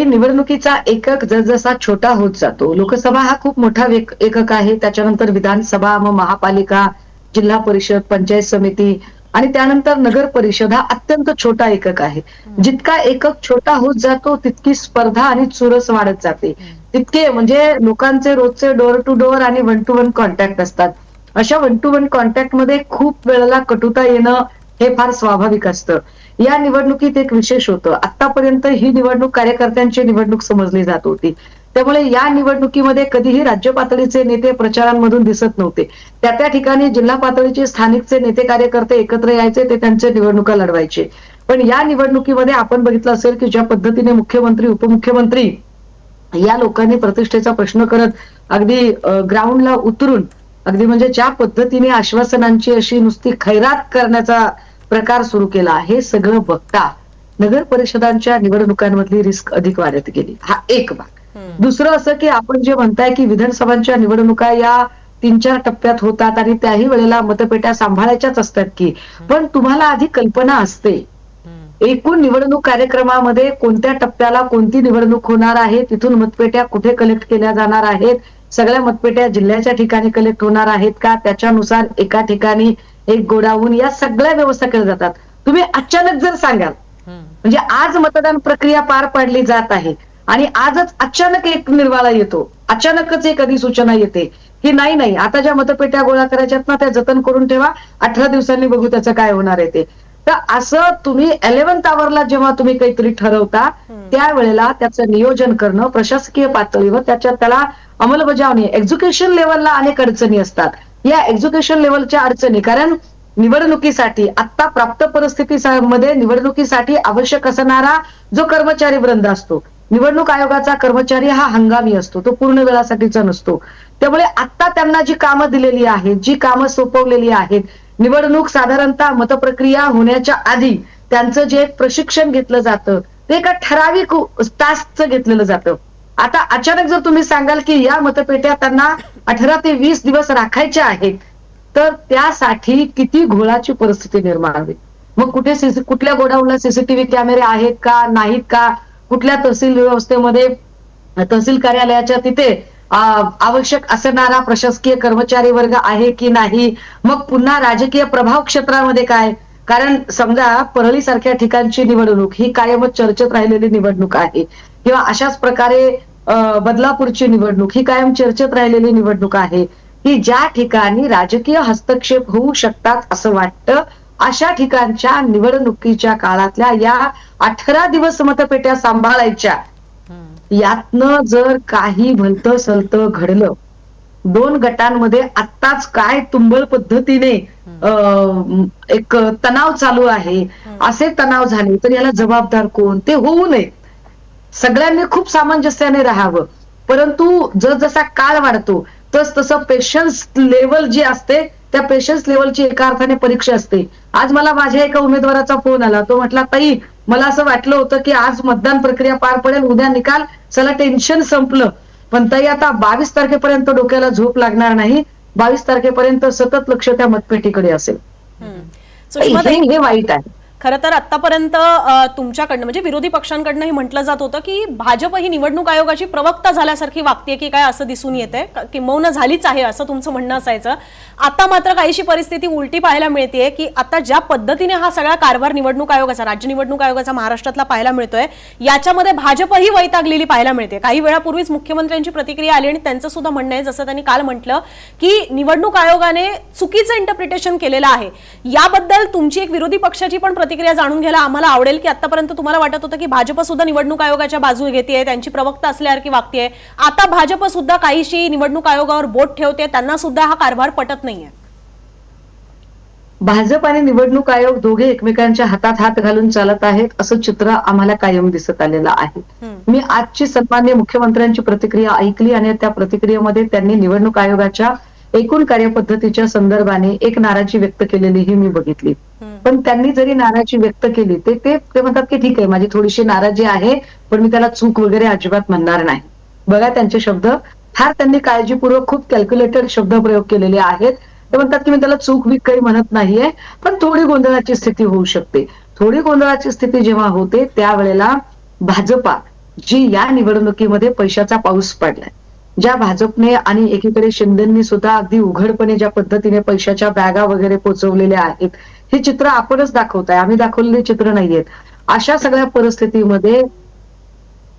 निवडणुकीचा एकक जसजसा छोटा होत जातो, लोकसभा हा खूप मोठा एकक आहे. त्याच्यानंतर विधानसभा, मग महापालिका, जिल्हा परिषद, पंचायत समिती आणि त्यानंतर नगर परिषद हा अत्यंत छोटा एकक आहे. जितका एकक छोटा होत जातो तितकी स्पर्धा आणि चुरस वाढत जाते. तितके म्हणजे लोकांचे रोजचे डोअर टू डोअर आणि वन टू वन कॉन्टॅक्ट असतात. अशा वन टू वन कॉन्टॅक्ट मध्ये खूप वेळेला कटुता येणं हे फार स्वाभाविक असतं. या निवडणुकीत एक विशेष होतं. आतापर्यंत ही निवडणूक कार्यकर्त्यांची निवडणूक समजली जात होती. त्यामुळे या निवडणुकीमध्ये कधीही राज्य पातळीचे नेते प्रचारांमधून दिसत नव्हते. त्या ठिकाणी जिल्हा पातळीचे स्थानिकचे नेते कार्यकर्ते एकत्र यायचे, ते त्यांच्या निवडणुका लढवायचे. पण या निवडणुकीमध्ये आपण बघितलं असेल की ज्या पद्धतीने मुख्यमंत्री, उपमुख्यमंत्री या लोकांनी प्रतिष्ठेचा प्रश्न करत अगदी ग्राउंडला उतरून अगदी म्हणजे ज्या पद्धतीने आश्वासनांची अशी नुसती खैरात करण्याचा प्रकार सुरू केला, हे सगळं बघता नगर परिषदांच्या निवडणुकांमधली रिस्क अधिक वाढत गेली. हा एक भाग. दुसरं असं की आपण जे म्हणताय की विधानसभांच्या निवडणुका या 3-4 टप्प्यात होतात आणि त्याही वेळेला मतपेट्या सांभाळायच्याच असतात की, पण तुम्हाला आधी कल्पना असते एकूण निवडणूक कार्यक्रमामध्ये कोणत्या टप्प्याला कोणती निवडणूक होणार आहे, तिथून मतपेट्या कुठे कलेक्ट केल्या जाणार आहेत, सगळ्या मतपेट्या जिल्ह्याच्या ठिकाणी कलेक्ट होणार आहेत का, त्याच्यानुसार एका ठिकाणी एक गोडाऊन, या सगळ्या व्यवस्था केल्या जातात. तुम्ही अचानक जर सांगाल म्हणजे आज मतदान प्रक्रिया पार पाडली जात आहे आणि आजच अचानक एक निर्वाळा येतो, अचानकच एक अधिसूचना येते की नाही आता ज्या मतपेट्या गोळा करायच्यात ना त्या जतन करून ठेवा, 18 दिवसांनी बघू त्याचं काय होणार आहे ते. तर असं तुम्ही 11th आवरला जेव्हा तुम्ही काहीतरी ठरवता त्यावेळेला त्याचं नियोजन करणं प्रशासकीय पातळीवर, त्याला अंमलबजावणी, एक्झिक्युशन लेव्हलला अनेक अडचणी असतात. या एक्झिक्युशन लेव्हलच्या अडचणी, कारण निवडणुकीसाठी आता प्राप्त परिस्थितीमध्ये निवडणुकीसाठी आवश्यक असणारा जो कर्मचारी वृंद असतो, निवडणूक आयोगाचा कर्मचारी हा हंगामी असतो, तो पूर्ण वेळासाठीचा नसतो. त्यामुळे आता त्यांना जी कामं दिलेली आहेत, जी कामं सोपवलेली आहेत, निवडणूक साधारणतः मतप्रक्रिया होण्याच्या आधी त्यांचं जे एक प्रशिक्षण घेतलं जातं ते एका ठराविक तासचं घेतलेलं जातं. आता अचानक जर तुम्ही सांगाल की या मतपेट्या त्यांना 18 ते 20 दिवस राखायच्या आहेत, तर त्यासाठी किती घोळाची परिस्थिती निर्माण होईल. मग कुठल्या गोडाऊनला सीसीटीव्ही कॅमेरे आहेत का, नाहीत का, कुठल्या तहसील व्यवस्थेमध्ये तहसील कार्यालयाच्या तिथे आवश्यक असणारा प्रशासकीय कर्मचारी वर्ग आहे की नाही, मग पुन्हा राजकीय प्रभाव क्षेत्रामध्ये काय, कारण समजा परळी सारख्या ठिकाणची निवडणूक ही कायमच चर्चेत राहिलेली निवडणूक आहे, किंवा अशाच प्रकारे बदलापूरची निवडणूक ही कायम चर्चेत राहिलेली निवडणूक आहे की ज्या ठिकाणी राजकीय हस्तक्षेप होऊ शकतात असं वाटतं. अशा ठिकाणच्या निवडणुकीच्या काळातल्या या 18 दिवस मतपेट्या सांभाळायच्या, यातनं जर काही भलतं सलतं घडलं, 2 गटांमध्ये आत्ताच काय तुंबळ पद्धतीने एक तणाव चालू आहे, असे तणाव झाले तर याला जबाबदार कोण, ते होऊ नये. सगळ्यांनी खूप सामंजस्याने राहावं, परंतु जसा काळ वाढतो तसं पेशन्स लेवल जी असते त्या पेशन्स लेवलची एका अर्थाने परीक्षा असते. आज मला माझ्या एका उमेदवाराचा फोन आला, तो म्हटला ताई मला असं वाटलं होतं की आज मतदान प्रक्रिया पार पडेल, उद्या निकाल, चला टेन्शन संपलं, पण ताई आता 22 तारखेपर्यंत डोक्याला झोप लागणार नाही, 22 तारखेपर्यंत सतत लक्ष त्या मतपेटीकडे असेल. हे वाईट आहे. खरं तर आतापर्यंत तुमच्याकडनं म्हणजे विरोधी पक्षांकडनं हे म्हटलं जात होतं की भाजप ही निवडणूक आयोगाची प्रवक्ता झाल्यासारखी वागते की काय, असं दिसून येतंय, किंबहुना झालीच आहे असं तुमचं म्हणणं असायचं. आता मात्र काहीशी परिस्थिती उलटी पाहायला मिळतेय की आता ज्या पद्धतीने हा सगळा कारभार निवडणूक आयोगाचा, राज्य निवडणूक आयोगाचा महाराष्ट्रातला पाहायला मिळतोय, याच्यामध्ये भाजपही वैतागलेली पाहायला मिळते. काही वेळापूर्वीच मुख्यमंत्र्यांची प्रतिक्रिया आली आणि त्यांचं सुद्धा म्हणणं आहे, जसं त्यांनी काल म्हटलं की निवडणूक आयोगाने चुकीचं इंटरप्रिटेशन केलेलं आहे. याबद्दल तुमची एक विरोधी पक्षाची पण प्रतिक्रिया जाणून घ्यायला आम्हाला आवडेल की आतापर्यंत तुम्हाला वाटत होतं की भाजप सुद्धा निवडणूक आयोगाच्या बाजू घेतेय, त्यांची प्रवक्ता असल्यासारखी वागतेय, आता भाजप सुद्धा काहीशी निवडणूक आयोगावर बोट ठेवते, त्यांना सुद्धा हा कारभार पटत नाहीये. भाजप आणि निवडणूक आयोग दोघे एकमेकांच्या हातात हात घालून चालत आहेत असं चित्र आम्हाला कायम दिसत आलेलं आहे. मी आजची सन्माननीय मुख्यमंत्र्यांची प्रतिक्रिया ऐकली आणि त्या प्रतिक्रियेमध्ये त्यांनी निवडणूक आयोगाच्या एकूण कार्यपद्धतीच्या संदर्भाने एक नाराजी व्यक्त केलेली ही मी बघितली. पण त्यांनी जरी नाराजी व्यक्त केली ते म्हणतात की ठीक आहे, माझी थोडीशी नाराजी आहे, पण मी त्याला चूक वगैरे अजिबात म्हणणार नाही. बघा त्यांचे शब्द फार त्यांनी काळजीपूर्वक खूप कॅल्क्युलेटेड शब्द प्रयोग केलेले आहेत. ते म्हणतात की मी त्याला चूक बी काही म्हणत नाहीये, पण थोडी गोंधळाची स्थिती होऊ शकते. थोडी गोंधळाची स्थिती जेव्हा होते त्यावेळेला भाजपा जी या निवडणुकीमध्ये पैशाचा पाऊस पडलाय, ज्या भाजपने आणि एकीकडे शिंदेंनी सुद्धा अगदी उघडपणे ज्या पद्धतीने पैशाच्या बॅगा वगैरे पोचवलेल्या आहेत, हे चित्र आपणच दाखवताय, आम्ही दाखवलेले चित्र नाहीयेत. अशा सगळ्या परिस्थितीमध्ये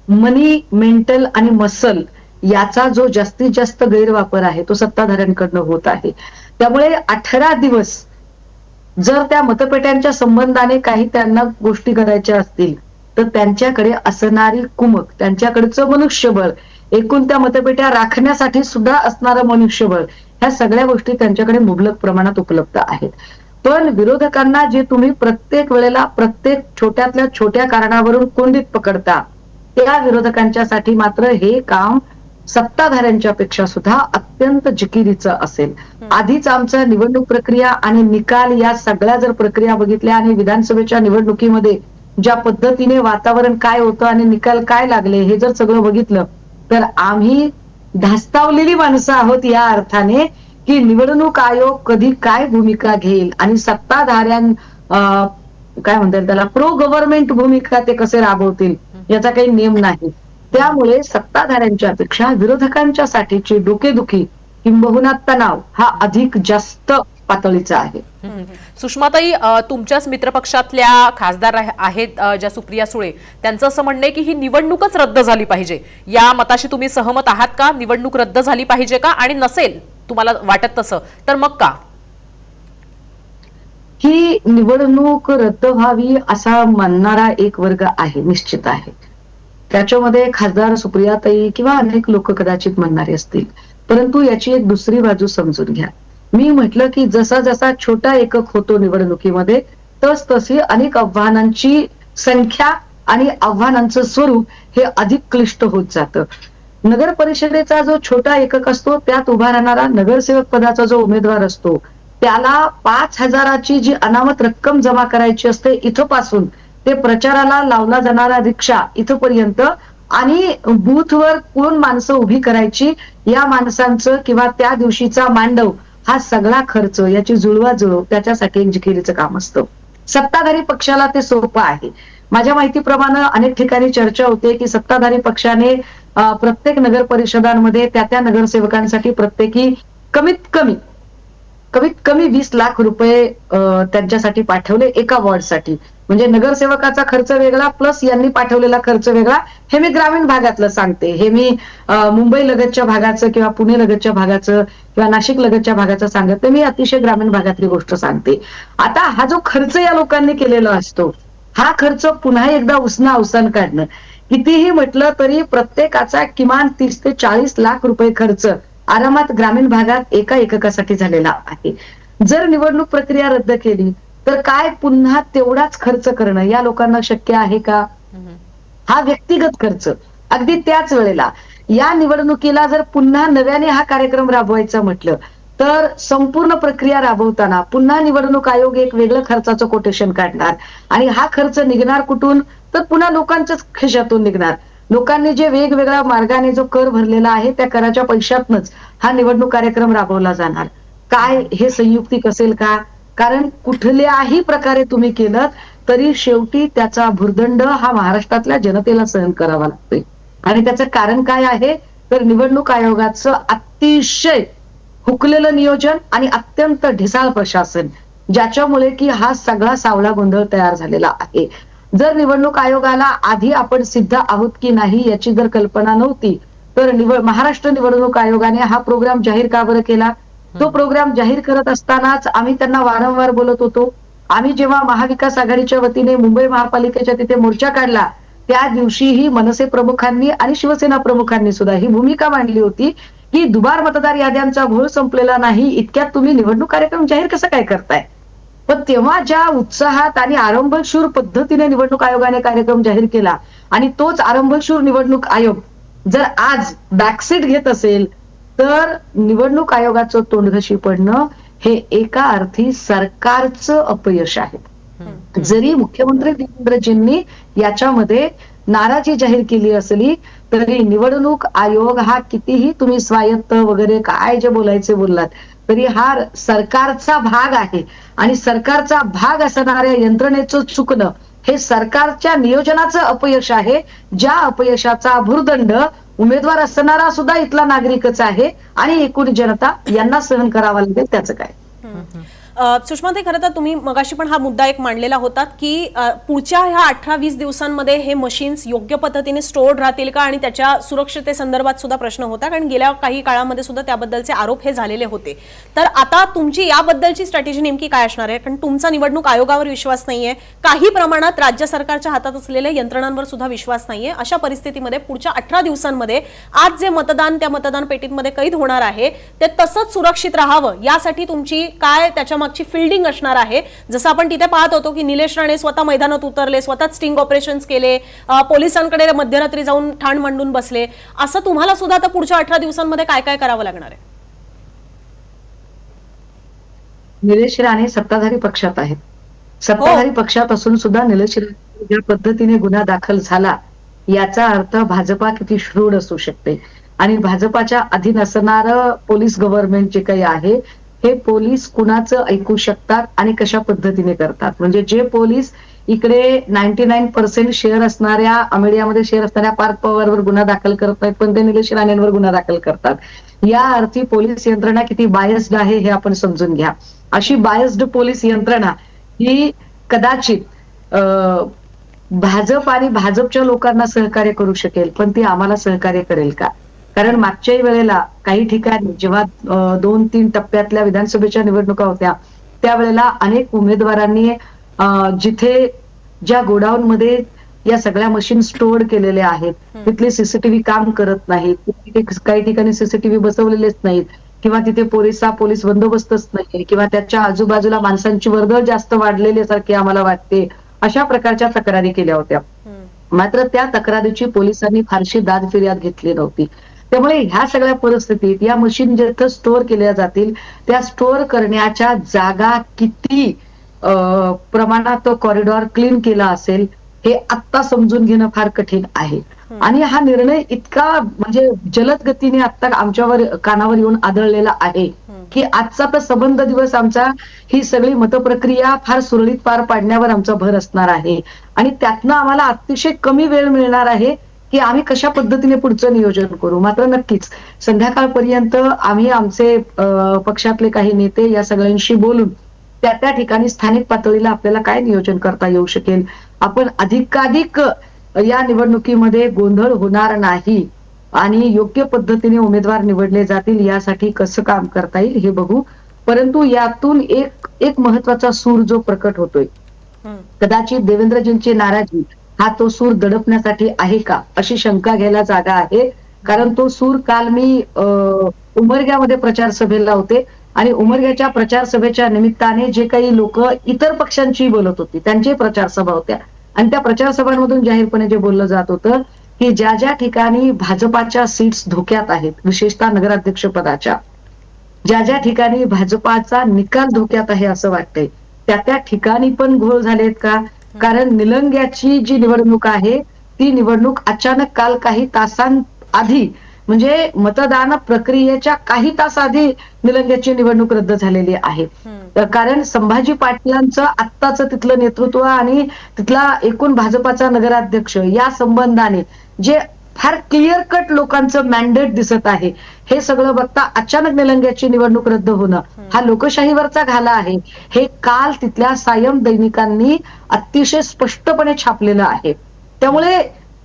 मनी, मेंटल आणि मसल याचा जो जास्तीत जास्त गैरवापर आहे तो सत्ताधाऱ्यांकडनं होत आहे. त्यामुळे 18 दिवस जर त्या मतपेट्यांच्या संबंधाने काही त्यांना गोष्टी करायच्या असतील तर त्यांच्याकडे असणारी कुमक, त्यांच्याकडचं मनुष्यबळ, एकूण त्या मतपेट्या राखण्यासाठी सुद्धा असणारं मनुष्यबळ, ह्या सगळ्या गोष्टी त्यांच्याकडे मुबलक प्रमाणात उपलब्ध आहेत. पण विरोधकांना जे तुम्ही प्रत्येक वेळेला प्रत्येक छोट्यातल्या छोट्या कारणावरून कोंडीत पकडता, त्या विरोधकांच्यासाठी मात्र हे काम सत्ताधाऱ्यांच्या पेक्षा सुद्धा अत्यंत जिकिरीचं असेल. आधीच आमचा निवडणूक प्रक्रिया आणि निकाल या सगळ्या जर प्रक्रिया बघितल्या आणि विधानसभेच्या निवडणुकीमध्ये ज्या पद्धतीने वातावरण काय होतं आणि निकाल काय लागले हे जर सगळं बघितलं तर आम्ही धास्तावलेली माणसं आहोत या अर्थाने की निवडणूक आयोग कधी काय भूमिका घेईल आणि काय म्हणतात त्याला प्रो गव्हर्नमेंट भूमिका ते कसे राबवतील याचा काही नेम नाही. त्यामुळे सत्ताधाऱ्यांच्या पेक्षा विरोधकांच्या साठीची डोकेदुखी किंबहुना तणाव हा अधिक जास्त पातळीचा आहे. सुषमाताई, तुमच्याच मित्रपक्षातल्या खासदार आहेत ज्या सुप्रिया सुळे, त्यांचं असं म्हणणं आहे की ही निवडणूकच रद्द झाली पाहिजे. या मताशी तुम्ही सहमत आहात का? निवडणूक रद्द झाली पाहिजे का? आणि नसेल तुम्हाला वाटत तसं तर मग का? ही निवडणूक रद्द व्हावी असा म्हणणारा एक वर्ग आहे, निश्चित आहे. त्याच्यामध्ये खासदार सुप्रियाताई किंवा अनेक लोक कदाचित म्हणणारे असतील. परंतु याची एक दुसरी बाजू समजून घ्या. मी म्हटलं की जसा जसा छोटा एकक होतो निवडणुकीमध्ये तस तशी अनेक आव्हानांची संख्या आणि आव्हानांचं स्वरूप हे अधिक क्लिष्ट होत जातं. नगर परिषदेचा जो छोटा एकक असतो त्यात उभा राहणारा नगरसेवक पदाचा जो उमेदवार असतो त्याला 5,000ची जी अनामत रक्कम जमा करायची असते इथपासून ते प्रचाराला लावला जाणारा रिक्षा इथपर्यंत आणि बूथवर कोण माणसं उभी करायची या माणसांचं किंवा त्या दिवशीचा मांडव हा सगळा खर्च याची जुळवाजुळव त्याच्यासाठी एक जिकिरीचं काम असतं. सत्ताधारी पक्षाला ते सोपं आहे. माझ्या माहितीप्रमाणे अनेक ठिकाणी चर्चा होते की सत्ताधारी पक्षाने प्रत्येक नगर परिषदांमध्ये त्या नगरसेवकांसाठी प्रत्येकी कमीत कमी 20 लाख रुपये त्यांच्यासाठी पाठवले एका वॉर्डसाठी. म्हणजे नगरसेवकाचा खर्च वेगळा प्लस यांनी पाठवलेला खर्च वेगळा. हे मी ग्रामीण भागातलं सांगते, हे मी मुंबई लगतच्या भागाचं किंवा पुणे लगतच्या भागाचं किंवा नाशिक लगतच्या भागाचं सांगते, मी अतिशय ग्रामीण भागातली गोष्ट सांगते. आता हा जो खर्च या लोकांनी केलेला असतो हा खर्च पुन्हा एकदा अवसान काढणं, कितीही म्हटलं तरी प्रत्येकाचा किमान 30 ते 40 लाख रुपये खर्च आरामात ग्रामीण भागात एका एककासाठी झालेला आहे. जर निवडणूक प्रक्रिया रद्द केली तर काय पुन्हा तेवढाच खर्च करणं या लोकांना शक्य आहे का? हा व्यक्तिगत खर्च. अगदी त्याच वेळेला या निवडणुकीला जर पुन्हा नव्याने हा कार्यक्रम राबवायचा म्हटलं तर संपूर्ण प्रक्रिया राबवताना पुन्हा निवडणूक आयोग एक वेगळं खर्चाचं कोटेशन काढणार आणि हा खर्च निघणार कुठून तर पुन्हा लोकांच्याच खिशातून निघणार. लोकांनी जे वेगवेगळ्या मार्गाने जो कर भरलेला आहे त्या कराच्या पैशातनच हा निवडणूक कार्यक्रम राबवला जाणार. काय हे संयुक्तिक असेल का? कारण कुठल्याही प्रकारे तुम्ही केलं तरी शेवटी त्याचा भुर्दंड हा महाराष्ट्रातल्या जनतेला सहन करावा लागतोय. आणि त्याचं कारण काय आहे तर निवडणूक आयोगाचं अतिशय हुकलेलं नियोजन आणि अत्यंत ढिसाळ प्रशासन, ज्याच्यामुळे की हा सगळा सावळा गोंधळ तयार झालेला आहे. जर निवडणूक आयोगाला आधी आपण सिद्ध आहोत की नाही याची जर कल्पना नव्हती तर महाराष्ट्र निवडणूक आयोगाने हा प्रोग्राम जाहीर का बरं केला? तो प्रोग्राम जाहीर करत असतानाच आम्ही त्यांना वारंवार बोलत होतो. आम्ही जेव्हा महाविकास आघाडीच्या वतीने मुंबई महापालिकेच्या तिथे मोर्चा काढला त्या दिवशीही मनसे प्रमुखांनी आणि शिवसेना प्रमुखांनी सुद्धा ही भूमिका मांडली होती की दुबार मतदार याद्यांचा घोळ संपलेला नाही, इतक्यात तुम्ही निवडणूक कार्यक्रम जाहीर कसं काय करताय? पण तेव्हा ज्या उत्साहात आणि आरंभशूर पद्धतीने निवडणूक आयोगाने कार्यक्रम जाहीर केला आणि तोच आरंभशूर निवडणूक आयोग जर आज बॅकसीट घेत असेल तर निवडणूक आयोगाचं तोंडघशी पडणं हे एका अर्थी सरकारचं अपयश आहे. जरी मुख्यमंत्री देवेंद्रजींनी याच्यामध्ये नाराजी जाहीर केली असली तरी निवडणूक आयोग हा कितीही तुम्ही स्वायत्त वगैरे काय जे बोलायचे बोललात तरी हा सरकारचा भाग आहे आणि सरकारचा भाग असणाऱ्या यंत्रणेचं चुकणं हे सरकारच्या नियोजनाचं अपयश आहे, ज्या अपयशाचा भुर्दंड उमेदवार असणारा सुद्धा इथला नागरिकच आहे आणि एकूण जनता यांना सहन करावा लागेल. त्याचं काय? सुषमाताई, खरं तर तुम्ही मगाशी पण हा मुद्दा एक मांडलेला होता की पुढच्या ह्या 18-20 दिवसांमध्ये हे मशीन्स योग्य पद्धतीने स्टोअर्ड राहतील का, आणि त्याच्या सुरक्षिततेसंदर्भात सुद्धा प्रश्न होता, कारण गेल्या काही काळामध्ये सुद्धा त्याबद्दलचे आरोप हे झालेले होते. तर आता तुमची याबद्दलची स्ट्रॅटेजी नेमकी काय असणार आहे? कारण तुमचा निवडणूक आयोगावर विश्वास नाहीये, काही प्रमाणात राज्य सरकारच्या हातात असलेल्या यंत्रणांवर सुद्धा विश्वास नाहीये. अशा परिस्थितीमध्ये पुढच्या 18 दिवसांमध्ये आज जे मतदान त्या मतदान पेटीमध्ये कैद होणार आहे ते तसंच सुरक्षित राहावं यासाठी तुमची काय त्याच्या मागची फिल्डिंग असणार आहे? जसं आपण तिथे पाहत होतो की निलेश राणे स्वतः मैदानात उतरले, स्वतः स्टिंग ऑपरेशन्स केले, पोलिसांकडे मध्यरात्री जाऊन ठाण मांडून बसले, असं तुम्हाला सुद्धा आता पुढच्या 18 दिवसांमध्ये काय काय करावं लागणार आहे? निलेश राणे सत्ताधारी पक्षात आहेत. सत्ताधारी पक्षात असून सुद्धा निलेश राणे ज्या पद्धतीने गुन्हा दाखल झाला याचा अर्थ भाजपा किती श्रूड असू शकते, आणि भाजपाच्या अधीन असणारं पोलीस गव्हर्नमेंट जे काही आहे हे पोलीस कुणाचं ऐकू शकतात आणि कशा पद्धतीने करतात. म्हणजे जे पोलीस इकडे 99% शेअर असणाऱ्या मीडियामध्ये शेअर असणाऱ्या पार्थ पवारवर गुन्हा दाखल करत नाहीत, पण ते निलेश राणेंवर गुन्हा दाखल करतात. या अर्थी पोलीस यंत्रणा किती बायस्ड आहे हे आपण समजून घ्या. अशी बायस्ड पोलीस यंत्रणा ही कदाचित भाजप आणि भाजपच्या लोकांना सहकार्य करू शकेल, पण ती आम्हाला सहकार्य करेल का? कारण मागच्याही वेळेला काही ठिकाणी जेव्हा 2-3 टप्प्यातल्या विधानसभेच्या निवडणुका होत्या त्यावेळेला अनेक उमेदवारांनी जिथे ज्या गोडाऊन मध्ये या सगळ्या मशीन स्टोअर केलेल्या आहेत तिथले सीसीटीव्ही काम करत नाहीत, काही ठिकाणी सीसीटीव्ही बसवलेलेच नाहीत, किंवा तिथे पोलीस बंदोबस्तच नाही, किंवा त्याच्या आजूबाजूला माणसांची वर्दळ जास्त वाढलेली सारखी आम्हाला वाटते, अशा प्रकारच्या तक्रारी केल्या होत्या. मात्र त्या तक्रारीची पोलिसांनी फारशी दाद फिर्याद घेतली नव्हती. त्यामुळे ह्या सगळ्या परिस्थितीत या मशीन जिथं स्टोअर केल्या जातील त्या स्टोअर करण्याच्या जागा किती प्रमाणात तो कॉरिडॉर क्लीन केला असेल हे आत्ता समजून घेणं फार कठीण आहे. आणि हा निर्णय इतका म्हणजे जलद गतीने आता आमच्यावर कानावर येऊन आदळलेला आहे की आजचा तर संबंध दिवस आमचा ही सगळी मतप्रक्रिया फार सुरळीत पार पाडण्यावर आमचा भर असणार आहे, आणि त्यातनं आम्हाला अतिशय कमी वेळ मिळणार आहे की आम्ही कशा पद्धतीने पुढचं नियोजन करू. मात्र नक्कीच संध्याकाळपर्यंत आम्ही आमचे पक्षातले काही नेते या सगळ्यांशी बोलून त्या ठिकाणी स्थानिक पातळीला आपल्याला काय नियोजन करता येऊ शकेल, आपण अधिकाधिक या निवडणुकीमध्ये गोंधळ होणार नाही आणि योग्य पद्धतीने उमेदवार निवडले जातील यासाठी कसं काम करता येईल हे बघू. परंतु यातून एक महत्वाचा सूर जो प्रकट होतोय, कदाचित देवेंद्रजींची नाराजी हा तो सूर दडपण्यासाठी आहे का अशी शंका घ्यायला जागा आहे. कारण तो सूर काल मी उमरग्यामध्ये प्रचार सभेला होते आणि उमरग्याच्या प्रचार सभेच्या निमित्ताने जे काही लोक इतर पक्षांची बोलत होती त्यांची प्रचार सभा होत्या, आणि त्या प्रचार सभांमधून जाहीरपणे जे बोललं जात होतं की ज्या ज्या ठिकाणी भाजपाच्या सीट्स धोक्यात आहेत, विशेषतः नगराध्यक्ष पदाच्या, ज्या ज्या ठिकाणी भाजपाचा निकाल धोक्यात आहे असं वाटतंय त्या ठिकाणी पण घोळ झालेत का? कारण निलंग्याची जी निवडणूक आहे ती निवडणूक अचानक काल काही तासांआधी म्हणजे मतदान प्रक्रियेच्या काही तास आधी निलंग्याची निवडणूक रद्द झालेली आहे. कारण संभाजी पाटलांचं आत्ताचं तिथलं नेतृत्व आणि तिथला एकूण भाजपाचा नगराध्यक्ष या संबंधाने जे फार क्लिअर कट लोकांचं मॅन्डेट दिसत आहे हे सगळं बघता अचानक निलंग्याची निवडणूक रद्द होणं हा लोकशाहीवरचा घाला आहे हे काल तिथल्या सायम दैनिकांनी अतिशय स्पष्टपणे छापलेलं आहे. त्यामुळे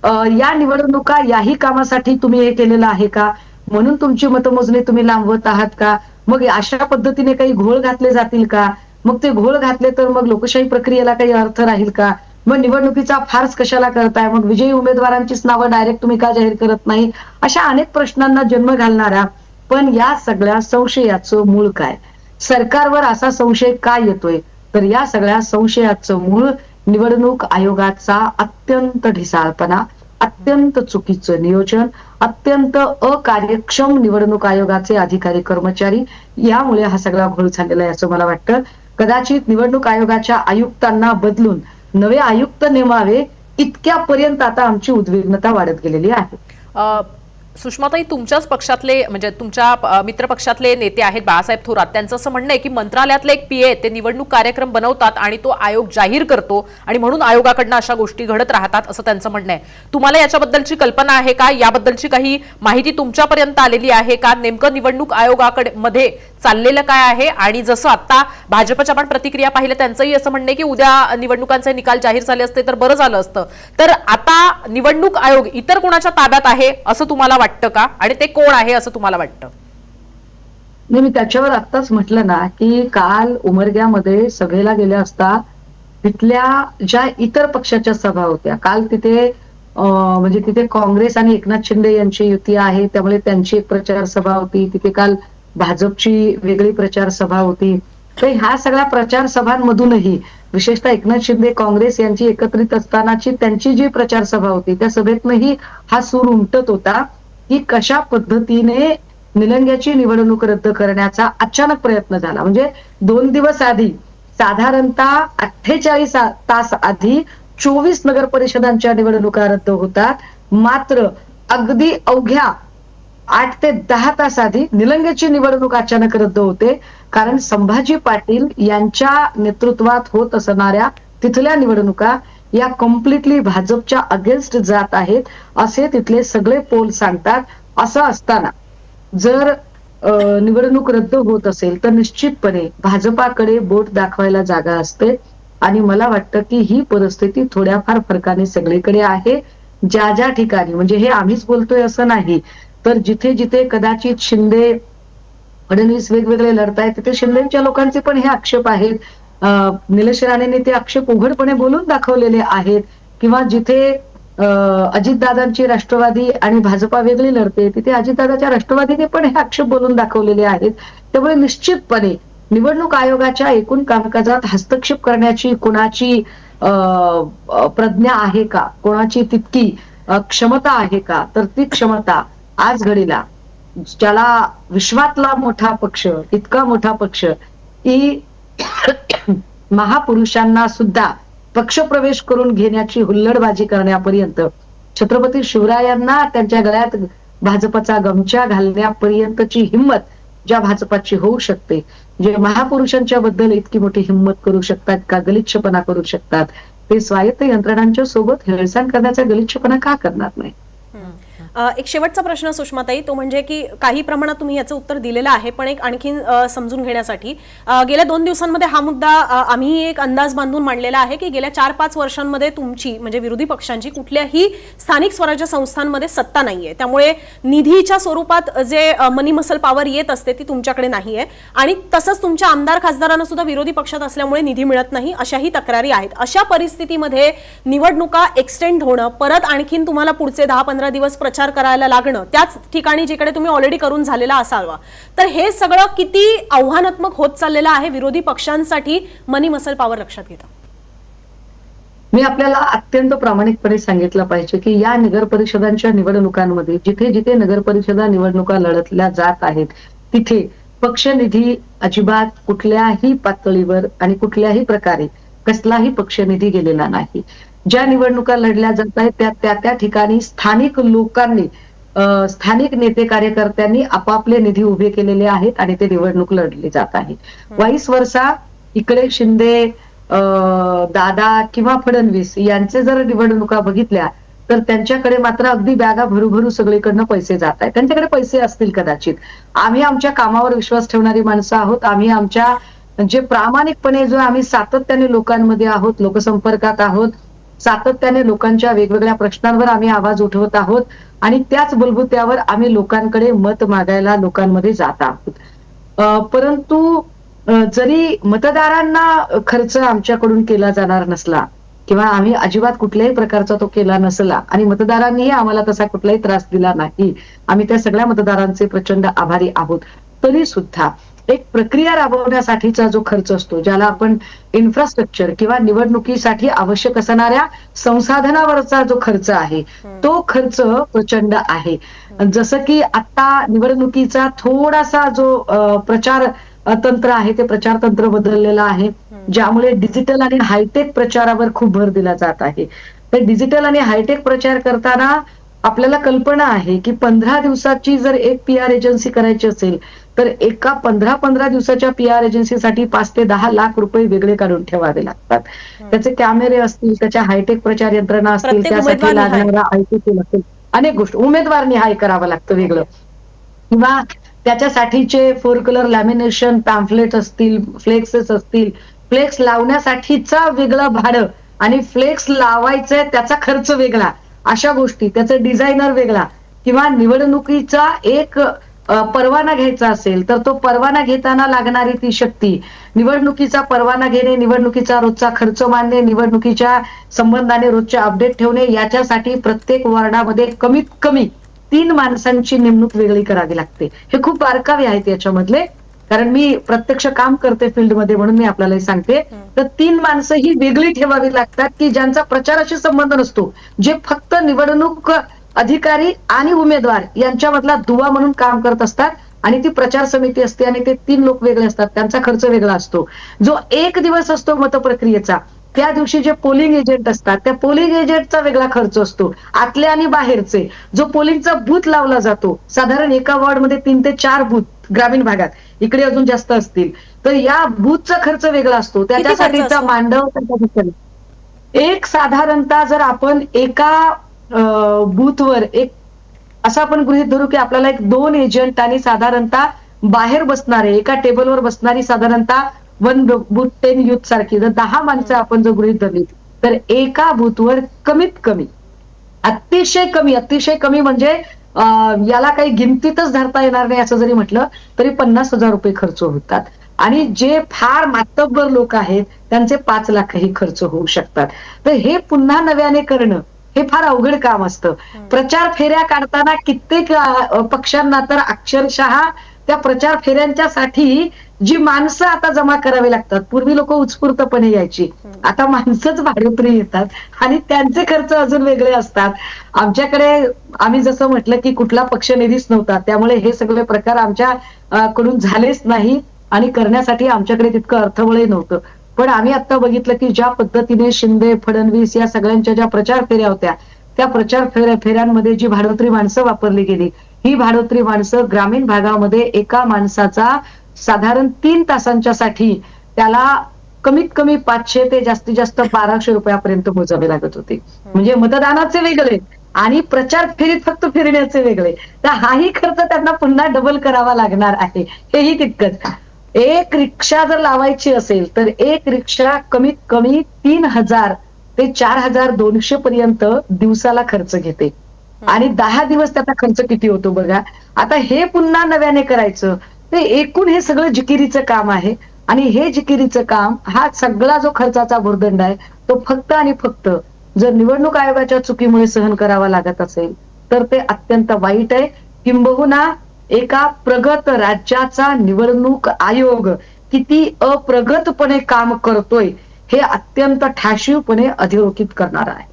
या निवडणुका याही कामासाठी तुम्ही हे केलेलं आहे का, म्हणून तुमची मतमोजणी तुम्ही लांबवत आहात का, मग अशा पद्धतीने काही घोळ घातले जातील का, मग ते घोळ घातले तर मग लोकशाही प्रक्रियेला काही अर्थ राहील का, मग निवडणुकीचा फार्स कशाला करताय, मग विजयी उमेदवारांचीच नावं डायरेक्ट तुम्ही का जाहीर करत नाही, अशा अनेक प्रश्नांना जन्म घालणारा पण या सगळ्या संशयाचं मूळ काय, सरकारवर असा संशय का येतोय, तर या सगळ्या संशयाचं मूळ निवडणूक आयोगाचा अत्यंत ढिसाळपणा, अत्यंत चुकीचं नियोजन, अत्यंत अकार्यक्षम निवडणूक आयोगाचे अधिकारी कर्मचारी यामुळे हा सगळा घोळ झालेला आहे असं मला वाटतं. कदाचित निवडणूक आयोगाच्या आयुक्तांना बदलून नवे आयुक्त नेमावे इतक्यापर्यंत आता आमची उद्विग्नता वाढत गेलेली आहे. सुषमाताई, तुमच्याच पक्षातले म्हणजे तुमच्या मित्र पक्षातले नेते आहेत बाळासाहेब थोरात, त्यांचं असं म्हणणं आहे की मंत्रालयातले एक पीए ते निवडणूक कार्यक्रम बनवतात आणि तो आयोग जाहीर करतो आणि म्हणून आयोगाकडनं अशा गोष्टी घडत राहतात, असं त्यांचं म्हणणं आहे. तुम्हाला याच्याबद्दलची कल्पना आहे का? याबद्दलची काही माहिती तुमच्यापर्यंत आलेली आहे का? नेमकं निवडणूक आयोगाकडे मध्ये चाललेलं काय आहे? आणि जसं आता भाजपच्या पण प्रतिक्रिया पाहिल्या, त्यांचंही असं म्हणणं आहे की उद्या निवडणुकांचे निकाल जाहीर झाले असते तर बरं झालं असतं. तर आता निवडणूक आयोग इतर कोणाच्या ताब्यात आहे असं तुम्हाला वाटतं का? आणि ते कोण आहे असं तुम्हाला वाटतं? नाही, मी त्याच्यावर आत्ताच म्हटलं ना की काल उमरग्यामध्ये सभेला गेले असता तिथल्या ज्या इतर पक्षाच्या सभा होत्या, काल तिथे म्हणजे तिथे काँग्रेस आणि एकनाथ शिंदे यांची युती आहे, त्यामुळे त्यांची एक प्रचार सभा होती. तिथे काल भाजपची वेगळी प्रचार सभा होती. तर ह्या सगळ्या प्रचार सभांमधूनही विशेषतः एकनाथ शिंदे काँग्रेस यांची एकत्रित असतानाची त्यांची जी प्रचार सभा होती त्या सभेतनंही हा सूर उमटत होता की कशा पद्धतीने निलंग्याची निवडणूक रद्द करण्याचा अचानक प्रयत्न झाला. म्हणजे 2 दिवस आधी, साधारणतः 48 तास आधी 24 नगर परिषदांच्या निवडणुका रद्द होतात. मात्र अगदी अवघ्या 8 ते 10 तास आधी निलंग्याची निवडणूक अचानक रद्द होते, कारण संभाजी पाटील यांच्या नेतृत्वात होत असणाऱ्या तिथल्या निवडणुका या कम्प्लिटली भाजपच्या अगेन्स्ट जात आहेत असे तिथले सगळे पोल सांगतात. असं असताना जर निवडणूक रद्द होत असेल तर निश्चितपणे भाजपाकडे बोट दाखवायला जागा असते. आणि मला वाटतं की ही परिस्थिती थोड्याफार फरकाने सगळीकडे आहे. ज्या ज्या ठिकाणी, म्हणजे हे आम्हीच बोलतोय असं नाही, तर जिथे जिथे कदाचित शिंदे फडणवीस वेगवेगळे लढतायत तिथे शिंदेच्या लोकांचे पण हे आक्षेप आहेत. निलेश राणेंनी ते आक्षेप उघडपणे बोलून दाखवलेले आहेत. किंवा जिथे अजितदादांची राष्ट्रवादी आणि भाजपा वेगळी लढते तिथे अजितदादाच्या राष्ट्रवादीने पण हे आक्षेप बोलून दाखवलेले आहेत. त्यामुळे निश्चितपणे निवडणूक आयोगाच्या एकूण कामकाजात हस्तक्षेप करण्याची कोणाची प्रज्ञा आहे का, कोणाची तितकी क्षमता आहे का, तर ती क्षमता आज घडीला ज्याला विश्वातला मोठा पक्ष, इतका मोठा पक्ष की महापुरुषांना सुद्धा पक्षप्रवेश करून घेण्याची हुल्लडबाजी करण्यापर्यंत, छत्रपती शिवरायांना त्यांच्या गळ्यात भाजपचा गमछा घालण्यापर्यंतची हिंमत ज्या भाजपाची होऊ शकते, जे महापुरुषांच्या बद्दल इतकी मोठी हिंमत करू शकतात का, गलिच्छपणा करू शकतात, ते स्वायत्त यंत्रणांच्या सोबत हेळसांड करण्याचा गलिच्छपणा का करणार नाही? एक शेवटचा प्रश्न सुषमाताई, तो म्हणजे की काही प्रमाणात तुम्ही याचं उत्तर दिलेलं आहे, पण एक आणखीन समजून घेण्यासाठी गेल्या 2 दिवसांमध्ये हा मुद्दा आम्ही एक अंदाज बांधून मांडलेला आहे की गेल्या 4-5 वर्षांमध्ये तुमची म्हणजे विरोधी पक्षांची कुठल्याही स्थानिक स्वराज्य संस्थांमध्ये सत्ता नाहीये. त्यामुळे निधीच्या स्वरूपात जे मनी मसल पॉवर येत असते ती तुमच्याकडे नाहीये आणि तसंच तुमच्या आमदार खासदारांना सुद्धा विरोधी पक्षात असल्यामुळे निधी मिळत नाही अशाही तक्रारी आहेत. अशा परिस्थितीमध्ये निवडणुका एक्सटेंड होणं, परत आणखीन तुम्हाला पुढचे 10-15 दिवस प्रचार करायला लागणं त्याच ठिकाणी जिकडे तुम्ही ऑलरेडी करून झालेला असावा, तर हे सगळं किती आव्हानात्मक होत चाललेलं आहे विरोधी पक्षांसाठी मनी मसल पॉवर लक्षात घेता? मी आपल्याला अत्यंत प्रामाणिकपणे सांगितलं पाहिजे की या नगर परिषदांच्या निवडणुकांमध्ये जिथे जिथे नगर परिषदा निवडणुका लढतल्या जात आहेत तिथे पक्षनिधी अजिबात कुठल्याही पातळीवर आणि कुठल्याही प्रकारे कसलाही पक्षनिधी गेलेला नाही. ज्या निवडणुका लढल्या जात आहेत त्या ठिकाणी स्थानिक लोकांनी, स्थानिक नेते कार्यकर्त्यांनी आपापले निधी उभे केलेले आहेत आणि ते निवडणूक लढली जात आहे. वाईस वर्षा इकडे शिंदे, दादा किंवा फडणवीस यांचे जर निवडणुका बघितल्या तर त्यांच्याकडे मात्र अगदी बॅगा भरू सगळीकडनं पैसे जात आहेत. त्यांच्याकडे पैसे असतील कदाचित. आम्ही आमच्या कामावर विश्वास ठेवणारी माणसं आहोत. आम्ही आमच्या जे प्रामाणिकपणे जो आम्ही सातत्याने लोकांमध्ये आहोत, लोकसंपर्कात आहोत, सातत्याने लोकांच्या वेगवेगळ्या प्रश्नांवर आम्ही आवाज उठवत आहोत आणि त्याच बलबुत्यावर आम्ही लोकांकडे मत मागायला लोकांमध्ये जात आहोत. परंतु जरी मतदारांना खर्च आमच्याकडून केला जाणार नसला किंवा आम्ही अजिबात कुठल्याही प्रकारचा तो केला नसला आणि मतदारांनीही आम्हाला तसा कुठलाही त्रास दिला नाही, आम्ही त्या सगळ्या मतदारांचे प्रचंड आभारी आहोत, तरी सुद्धा एक प्रक्रिया राबवण्यासाठीचा जो खर्च असतो, ज्याला आपण इन्फ्रास्ट्रक्चर किंवा निवडणुकीसाठी आवश्यक असणाऱ्या संसाधनावरचा जो खर्च आहे तो खर्च प्रचंड आहे. जसं की आता निवडणुकीचा थोडासा जो प्रचार तंत्र आहे ते प्रचार तंत्र बदललेलं आहे, ज्यामुळे डिजिटल आणि हायटेक प्रचारावर खूप भर दिला जात आहे. तर डिजिटल आणि हायटेक प्रचार करताना आपल्याला कल्पना आहे की 15 दिवसाची जर एक PR एजन्सी करायची असेल तर एका 15 दिवसाच्या PR एजन्सीसाठी 5 ते 10 लाख रुपये वेगळे काढून ठेवावे लागतात. त्याचे कॅमेरे असतील, त्याच्या हायटेक प्रचार यंत्रणा असतील, प्रत्येक त्यासाठी उमेदवार लागणारा IT असेल, अनेक गोष्टी उमेदवार निहाय करावं लागतं वेगळं. किंवा त्याच्यासाठीचे 4 कलर लॅमिनेशन पॅम्फलेट असतील, फ्लेक्सेस असतील, फ्लेक्स लावण्यासाठीचा वेगळं भाडं आणि फ्लेक्स लावायचंय त्याचा खर्च वेगळा, अशा गोष्टी, त्याचा डिझायनर वेगळा. किंवा निवडणुकीचा एक परवाना घ्यायचा असेल तर तो परवाना घेताना लागणारी ती शक्ती, निवडणुकीचा परवाना घेणे, निवडणुकीचा रोजचा खर्च मांडणे, निवडणुकीच्या संबंधाने रोजचे अपडेट ठेवणे, याच्यासाठी प्रत्येक वॉर्डामध्ये कमीत कमी 3 माणसांची नेमणूक वेगळी करावी लागते. हे खूप बारकावे आहेत याच्यामधले, कारण मी प्रत्यक्ष काम करते फील्डमध्ये म्हणून मी आपल्याला सांगते. तर 3 माणसं ही वेगळी ठेवावी लागतात की ज्यांचा प्रचाराशी संबंध नसतो, जे फक्त निवडणूक अधिकारी आणि उमेदवार यांच्यामधला दुवा म्हणून काम करत असतात. आणि ती प्रचार समिती असते आणि ते 3 लोक वेगळे असतात, त्यांचा खर्च वेगळा असतो. जो एक दिवस असतो मतप्रक्रियेचा, त्या दिवशी जे पोलिंग एजंट असतात त्या पोलिंग एजंटचा वेगळा खर्च असतो, आतले आणि बाहेरचे. जो पोलिंगचा बूथ लावला जातो, साधारण एका वॉर्डमध्ये 3 ते 4 बूथ ग्रामीण भागात, इकडे अजून जास्त असतील, तर या बूथचा खर्च वेगळा असतो, त्याच्यासाठीचा असतो? मांडव. एक साधारणतः जर आपण एका बूथवर एक असं आपण गृहीत धरू की आपल्याला एक 2 एजंट आणि साधारणतः बाहेर बसणारे एका टेबलवर बसणारी साधारणतः 1 बूथ 10 युथ सारखी जर 10 माणसं आपण जर गृहीत धरली तर एका बूथवर कमीत कमी, अतिशय कमी म्हणजे याला काही गिनतीतच धरता येणार नाही असं जरी म्हटलं तरी 50,000 रुपये खर्च होतात. आणि जे फार मातब्बर लोक आहेत त्यांचे 5 लाखही खर्च होऊ शकतात. तर हे पुन्हा नव्याने करणं हे फार अवघड काम असतं. प्रचार फेऱ्या काढताना कित्येक पक्षांना तर अक्षरशः त्या प्रचार फेऱ्यांच्यासाठी जी माणसं आता जमा करावी लागतात. पूर्वी लोक उत्स्फूर्तपणे यायची, आता माणसंच भाडोत्री येतात आणि त्यांचे खर्च अजून वेगळे असतात. आमच्याकडे आम्ही जसं म्हटलं की कुठला पक्ष निधीच नव्हता, त्यामुळे हे सगळे प्रकार आमच्या कडून झालेच नाही आणि करण्यासाठी आमच्याकडे तितकं अर्थबळही नव्हतं. पण आम्ही आता बघितलं की ज्या पद्धतीने शिंदे, फडणवीस या सगळ्यांच्या ज्या प्रचार फेऱ्या होत्या, त्या प्रचार फेऱ्यांमध्ये जी भाडोत्री माणसं वापरली गेली, ही भाडोत्री माणसं ग्रामीण भागामध्ये एका माणसाचा साधारण 3 तासांच्या साठी त्याला कमीत कमी 500 ते जास्तीत जास्त 1200 रुपयापर्यंत मोजावे लागत होते. म्हणजे मतदानाचे वेगळे आणि प्रचार फेरीत फक्त फिरण्याचे वेगळे. तर हाही खर्च त्यांना पुन्हा डबल करावा लागणार आहे, हेही तितकंच. एक रिक्षा जर लावायची असेल तर एक रिक्षा कमीत कमी 3,000 ते 4,200 पर्यंत दिवसाला खर्च घेते. आणि 10 दिवस त्याचा खर्च किती होतो बघा. आता हे पुन्हा नव्याने करायचं, ते एकूण हे सगळं जिकिरीचं काम आहे. आणि हे जिकिरीचं काम, हा सगळा जो खर्चाचा भुर्दंड आहे तो फक्त आणि फक्त जर निवडणूक आयोगाच्या चुकीमुळे सहन करावा लागत असेल तर ते अत्यंत वाईट आहे. किंबहुना एका प्रगत राज्याचा निवडणूक आयोग किती अप्रगतपणे काम करतोय हे अत्यंत ठाशीवपणे अधोरेखित करणार आहे.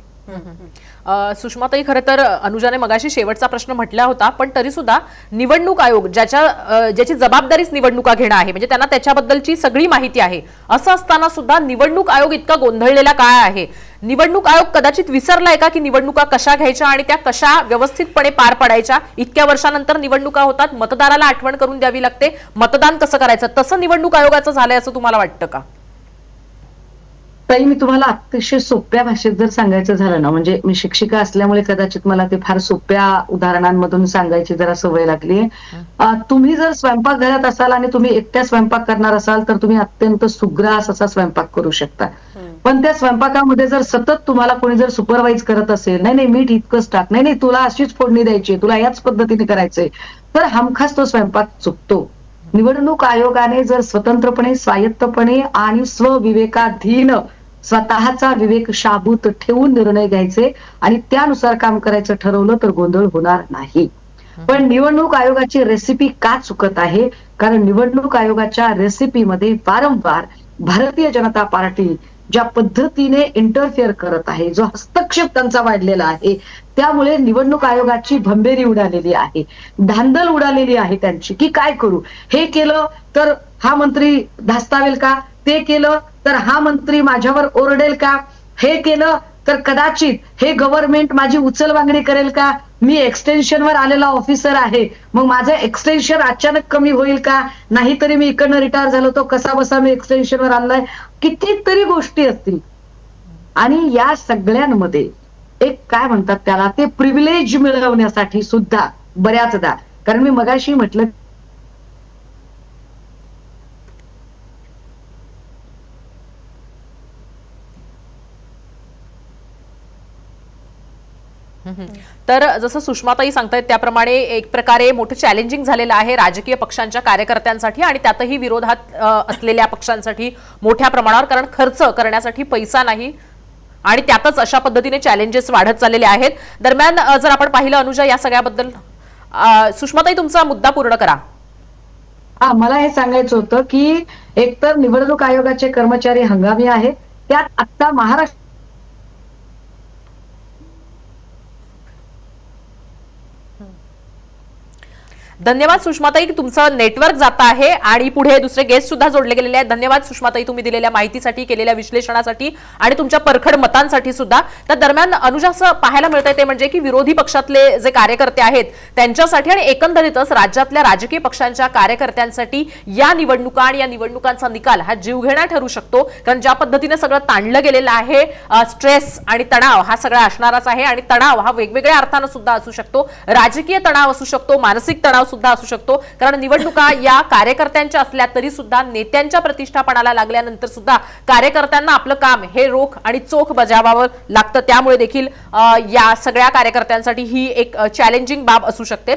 सुषमाताई, खरं तर अनुजाने मगाशी शेवटचा प्रश्न म्हटला होता, पण तरी सुद्धा निवडणूक आयोग ज्याची जबाबदारीच निवडणुका घेणं आहे, म्हणजे त्यांना त्याच्याबद्दलची सगळी माहिती आहे, असं असताना सुद्धा निवडणूक आयोग इतका गोंधळलेला काय आहे? निवडणूक आयोग कदाचित विसरलाय का की निवडणुका कशा घ्यायच्या आणि त्या कशा व्यवस्थितपणे पार पडायच्या? इतक्या वर्षानंतर निवडणुका होतात, मतदाराला आठवण करून द्यावी लागते, मतदान कसं करायचं, तसं निवडणूक आयोगाचं झालंय असं तुम्हाला वाटतं का? ताई, मी तुम्हाला अतिशय सोप्या भाषेत जर सांगायचं झालं ना, म्हणजे मी शिक्षिका असल्यामुळे कदाचित मला ते फार सोप्या उदाहरणांमधून सांगायची जरा सवय लागली. तुम्ही जर स्वयंपाकघरात असाल आणि तुम्ही एकट्या स्वयंपाक करणार असाल तर तुम्ही अत्यंत सुग्रास असा स्वयंपाक करू शकता. पण त्या स्वयंपाकामध्ये जर सतत तुम्हाला कोणी जर सुपरवाइज करत असेल, नाही मीठ इतकंच टाक, नाही तुला अशीच फोडणी द्यायची, तुला याच पद्धतीने करायचंय, तर हमखास तो स्वयंपाक चुकतो. निवडणूक आयोगाने जर स्वतंत्रपणे, स्वायत्तपणे आणि स्वविवेकाधीन स्वतःचा विवेक शाबूत ठेवून निर्णय घ्यायचे आणि त्यानुसार काम करायचं ठरवलं तर गोंधळ होणार नाही. पण निवडणूक आयोगाची रेसिपी का चुकत आहे? कारण निवडणूक आयोगाच्या रेसिपीमध्ये वारंवार भारतीय जनता पार्टी ज्या पद्धतीने इंटरफिअर करत आहे, जो हस्तक्षेप त्यांचा वाढलेला आहे, त्यामुळे निवडणूक आयोगाची भंबेरी उडालेली आहे, धांदल उडालेली आहे त्यांची की काय करू, हे केलं तर हा मंत्री धास्तावेल का, ते केलं तर हा मंत्री माझ्यावर ओरडेल का, हे केलं तर कदाचित हे गव्हर्नमेंट माझी उचलबांगडी करेल का? मी एक्सटेन्शनवर आलेला ऑफिसर आहे, मग माझं एक्सटेन्शन अचानक कमी होईल का? नाहीतरी मी इकडनं रिटायर झालो तो कसा बसा मी एक्सटेन्शनवर आलाय. कितीतरी गोष्टी असतील. आणि या सगळ्यांमध्ये एक काय म्हणतात त्याला, ते प्रिव्हिलेज मिळवण्यासाठी सुद्धा बऱ्याचदा, कारण मी मगाशी म्हटलं तर जसं सुषमाताई सांगतायत त्याप्रमाणे एक प्रकारे मोठं चॅलेंजिंग झालेलं आहे राजकीय पक्षांच्या कार्यकर्त्यांसाठी आणि त्यातही विरोधात असलेल्या पक्षांसाठी मोठ्या प्रमाणावर, कारण खर्च करण्यासाठी पैसा नाही आणि त्यातच अशा पद्धतीने चॅलेंजेस वाढत चाललेले आहेत. दरम्यान जर आपण पाहिलं अनुजा या सगळ्याबद्दल, सुषमाताई तुमचा मुद्दा पूर्ण करा. मला हे सांगायचं होतं की एकतर निवडणूक आयोगाचे कर्मचारी हंगामी आहेत, त्यात आता महाराष्ट्र धन्यवाद सुषमाताई, तुमचं नेटवर्क जात आहे आणि पुढे दुसरे गेस्ट सुद्धा जोडले गेलेले आहेत. धन्यवाद सुषमाताई तुम्ही दिलेल्या माहितीसाठी, केलेल्या विश्लेषणासाठी आणि तुमच्या परखड मतांसाठी सुद्धा. तर दरम्यान अनुजा असं पाहायला मिळतंय ते म्हणजे की विरोधी पक्षातले जे कार्यकर्ते आहेत त्यांच्यासाठी आणि एकंदरीतच राज्यातल्या राजकीय पक्षांच्या कार्यकर्त्यांसाठी या निवडणुका आणि या निवडणुकांचा निकाल हा जीवघेणा ठरू शकतो. कारण ज्या पद्धतीने सगळं ताणलं गेलेलं आहे, स्ट्रेस आणि तणाव हा सगळा असणारच आहे आणि तणाव हा वेगवेगळ्या अर्थानं सुद्धा असू शकतो. राजकीय तणाव असू शकतो, मानसिक तणाव सुद्धा असू शकतो. कारण निवडणुका या कार्यकर्त्यांच्या असल्या तरी सुद्धा नेत्यांच्या प्रतिष्ठापणाला लागल्यानंतर सुद्धा कार्यकर्त्यांना आपलं काम हे रोख आणि चोख बजावावं लागतं. त्यामुळे देखील या सगळ्या कार्यकर्त्यांसाठी ही एक चॅलेंजिंग बाब असू शकते.